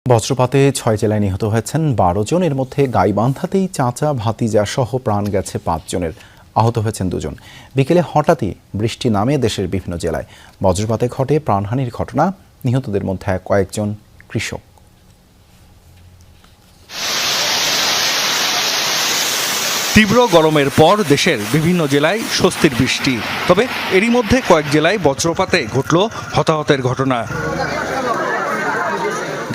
বজ্রপাতে ৬ জেলায় নিহত হয়েছেন ১২ জন। এর মধ্যে গাইবান্ধাতেই চাচা ভাতিজা সহ প্রাণ গেছে ৫ জনের, আহত হয়েছেন ২ জন। বিকেলে হঠাৎই বৃষ্টি নামে দেশের বিভিন্ন জেলায়। বজ্রপাতে ঘটে প্রাণহানির ঘটনা। নিহতদের মধ্যে কয়েকজন কৃষক। তীব্র গরমের পর দেশের বিভিন্ন জেলায় স্বস্তির বৃষ্টি, তবে এরই মধ্যে কয়েক জেলায় বজ্রপাতে ঘটল হতাহতের ঘটনা।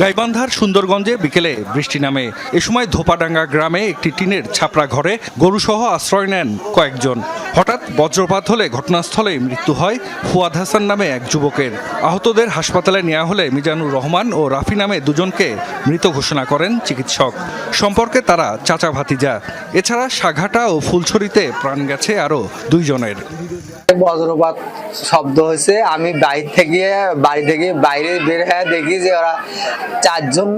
গাইবান্ধার সুন্দরগঞ্জে বিকেলে বৃষ্টি নামে। এ সময় ধোপাডাঙ্গা গ্রামে একটি টিনের ছাপড়া ঘরে গরুসহ আশ্রয় নেন কয়েকজন। হঠাৎ বজ্রপাত হলে ঘটনাস্থলেই মৃত্যু হয় ফুয়াদ হাসান নামে এক যুবকের। আহতদের হাসপাতালে নেওয়া হলে মিজানুর রহমান ও রাফি নামে দুজনকে মৃত ঘোষণা করেন চিকিৎসক। সম্পর্কে তারা চাচা ভাতিজা। এছাড়া সাঘাটা ও ফুলছড়িতে প্রাণ গেছে আরও ২ জনের। বজ্রপাত শব্দ হয়েছে, আমি বাড়ি থেকে বাইরে বের হয়ে দেখি যে ওরা ৪ জন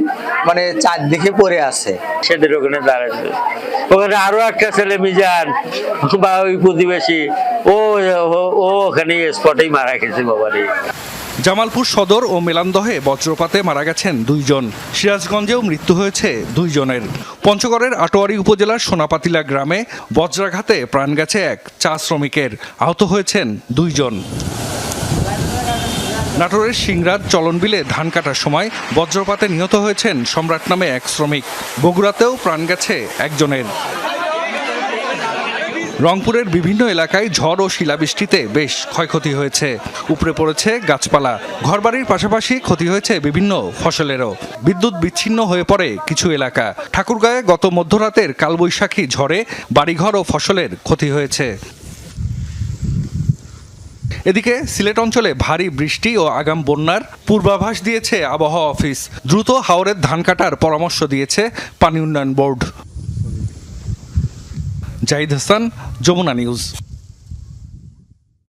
মানে চারদিকে পড়ে আছে। সেদের ওখানে দাঁড়াচ্ছে, ওখানে আরো একটা ছেলে মিজান বা ওই প্রতিবেশী ও ওখানে স্পটেই মারা গেছে বাবারে। জামালপুর সদর ও মেলান্দহে বজ্রপাতে মারা গেছেন ২ জন। সিরাজগঞ্জেও মৃত্যু হয়েছে ২ জনের। পঞ্চগড়ের আটোয়ারী উপজেলার সোনাপাতিলা গ্রামে বজ্রাঘাতে প্রাণ গেছে এক চা শ্রমিকের, আহত হয়েছেন ২ জন। নাটোরের সিংড়ার চলনবিলে ধান কাটার সময় বজ্রপাতে নিহত হয়েছেন সম্রাট নামে এক শ্রমিক। বগুড়াতেও প্রাণ গেছে একজনের। রংপুরের বিভিন্ন এলাকায় ঝড় ও শিলাবৃষ্টিতে বেশ ক্ষয়ক্ষতি হয়েছে। উপড়ে পড়েছে গাছপালা। ঘরবাড়ির পাশাপাশি ক্ষতি হয়েছে বিভিন্ন ফসলেরও। বিদ্যুৎ বিচ্ছিন্ন হয়ে পড়ে কিছু এলাকা। ঠাকুরগাঁয়ে গত মধ্যরাতের কালবৈশাখী ঝড়ে বাড়িঘর ও ফসলের ক্ষতি হয়েছে। এদিকে সিলেট অঞ্চলে ভারী বৃষ্টি ও আগাম বন্যার পূর্বাভাস দিয়েছে আবহাওয়া অফিস। দ্রুত হাওরের ধান কাটার পরামর্শ দিয়েছে পানি উন্নয়ন বোর্ড। জাহিদ হাসান, যমুনা নিউজ।